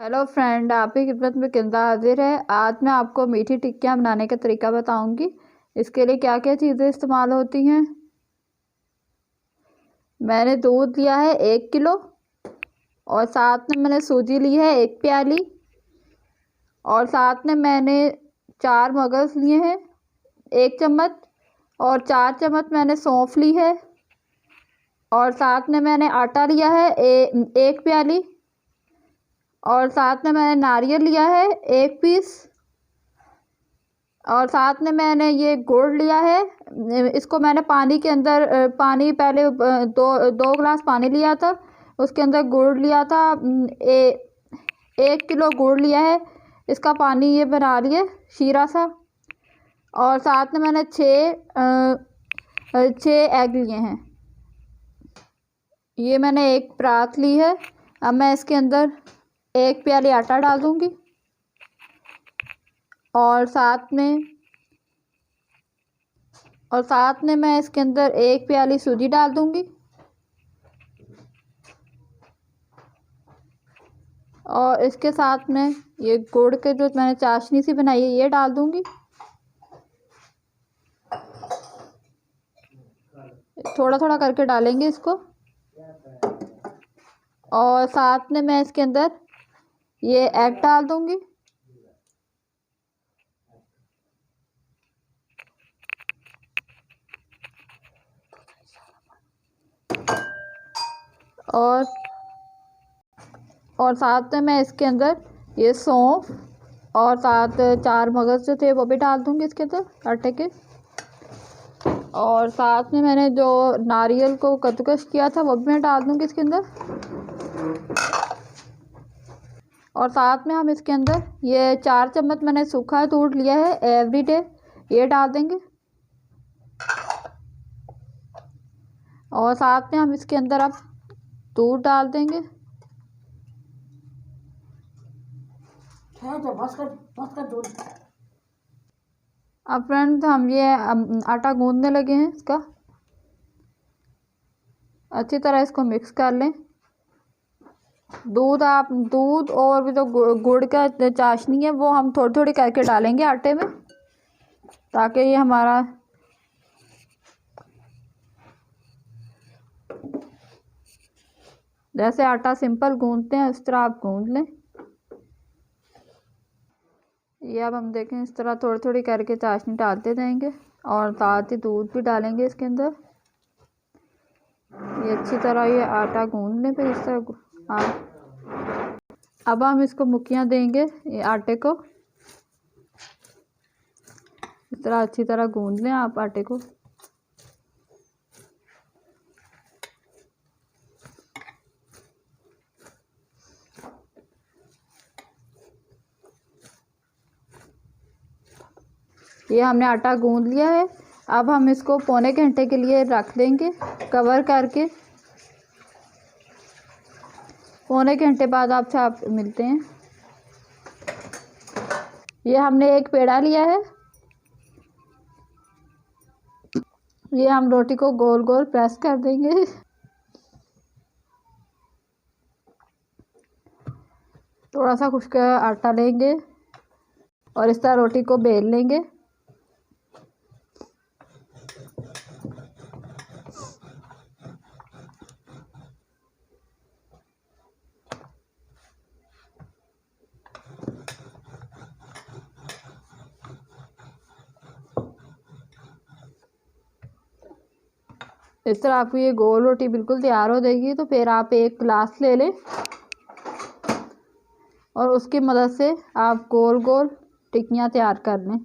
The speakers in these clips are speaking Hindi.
हेलो फ्रेंड, आपकी खिदमत में किंदा हाजिर है। आज मैं आपको मीठी टिक्कियाँ बनाने का तरीका बताऊंगी। इसके लिए क्या क्या चीज़ें इस्तेमाल होती हैं। मैंने दूध लिया है 1 किलो और साथ में मैंने सूजी ली है 1 प्याली और साथ में मैंने 4 मगज़ लिए हैं 1 चम्मच और 4 चम्मच मैंने सौंफ ली है और साथ में मैंने आटा लिया है 1 प्याली और साथ में मैंने नारियल लिया है 1 पीस और साथ में मैंने ये गुड़ लिया है। इसको मैंने पानी के अंदर पानी पहले दो गिलास पानी लिया था, उसके अंदर गुड़ लिया था। 1 किलो गुड़ लिया है, इसका पानी ये बना लिया शीरा सा। और साथ में मैंने 6 एग लिए हैं। ये मैंने एक परात ली है। अब मैं इसके अंदर 1 प्याली आटा डाल दूँगी और साथ में मैं इसके अंदर 1 प्याली सूजी डाल दूँगी और इसके साथ में ये गुड़ के जो मैंने चाशनी सी बनाई है ये डाल दूँगी। थोड़ा थोड़ा करके डालेंगे इसको और साथ में मैं इसके अंदर ये एग डाल दूँगी और साथ में मैं इसके अंदर ये सौंफ और साथ 4 मगज़ जो थे वो भी डाल दूँगी इसके अंदर आटे के। और साथ में मैंने जो नारियल को कद्दूकस किया था वो भी मैं डाल दूँगी इसके अंदर। और साथ में हम इसके अंदर ये 4 चम्मच मैंने सूखा दूध लिया है एवरीडे, ये डाल देंगे। और साथ में हम इसके अंदर अब दूध डाल देंगे। अब फ्रेंड्स हम ये आटा गूंदने लगे हैं इसका। अच्छी तरह इसको मिक्स कर लें। दूध और भी जो गुड़ का चाशनी है वो हम थोड़ी थोड़ी करके डालेंगे आटे में, ताकि ये हमारा जैसे आटा सिंपल गूंदते हैं उस तरह आप गूंद लें। ये अब हम देखें इस तरह थोड़ी थोड़ी करके चाशनी डालते जाएंगे और साथ ही दूध भी डालेंगे इसके अंदर। ये अच्छी तरह ये आटा गूंद लें। फिर इस तरह अब हम इसको मुखियाँ देंगे ये आटे को। इस तरह अच्छी तरह गूंद लें आप आटे को। ये हमने आटा गूंद लिया है। अब हम इसको पौने घंटे के लिए रख देंगे कवर करके। पौने घंटे बाद आपसे आप मिलते हैं। ये हमने एक पेड़ा लिया है। ये हम रोटी को गोल गोल प्रेस कर देंगे। थोड़ा सा खुश्क आटा लेंगे और इस तरह रोटी को बेल लेंगे। इस तरह आपकी ये गोल रोटी बिल्कुल तैयार हो जाएगी। तो फिर आप एक गिलास ले लें और उसकी मदद से आप गोल गोल टिक्कियाँ तैयार कर लें।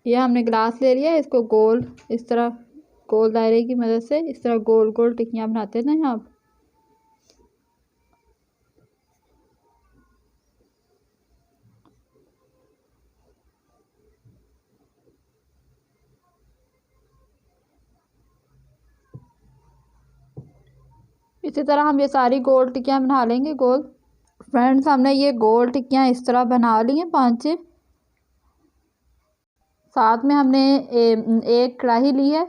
ये हमने गिलास ले लिया, इसको गोल इस तरह गोल दायरे की मदद से इस तरह गोल गोल टिक्कियाँ बनाते हैं आप। इसी तरह हम ये सारी गोल टिक्कियाँ बना लेंगे गोल। फ्रेंड्स, हमने ये गोल टिक्कियाँ इस तरह बना ली हैं 5-6। साथ में हमने एक कढ़ाई ली है।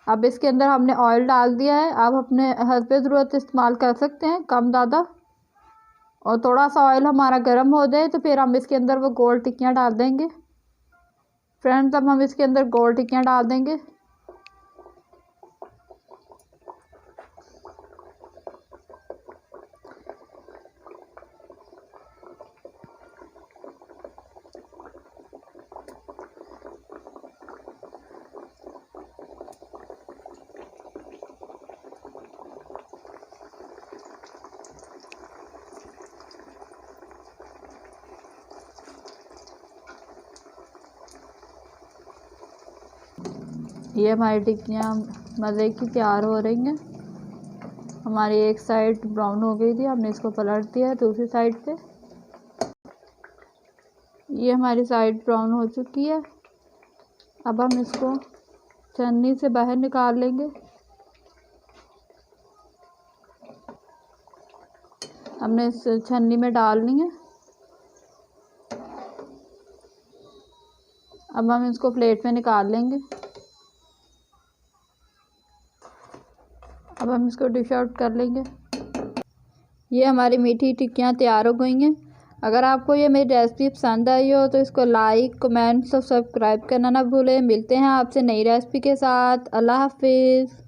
अब इसके अंदर हमने ऑयल डाल दिया है। आप अपने हस्बे ज़रूरत इस्तेमाल कर सकते हैं, कम ज़्यादा। और थोड़ा सा ऑयल हमारा गर्म हो जाए तो फिर हम इसके अंदर वो गोल टिक्कियाँ डाल देंगे। फ्रेंड्स, अब हम इसके अंदर गोल टिक्कियाँ डाल देंगे। ये हमारी टिक्कियाँ मज़े की तैयार हो रही हैं। हमारी एक साइड ब्राउन हो गई थी, हमने इसको पलट दिया दूसरी साइड पे। ये हमारी साइड ब्राउन हो चुकी है। अब हम इसको छन्नी से बाहर निकाल लेंगे। हमने इस छन्नी में डालनी है। अब हम इसको प्लेट में निकाल लेंगे। अब हम इसको डिश आउट कर लेंगे। ये हमारी मीठी टिक्कियाँ तैयार हो गई हैं। अगर आपको ये मेरी रेसिपी पसंद आई हो तो इसको लाइक, कमेंट्स और सब्सक्राइब करना ना भूलें। मिलते हैं आपसे नई रेसिपी के साथ। अल्लाह हाफिज़।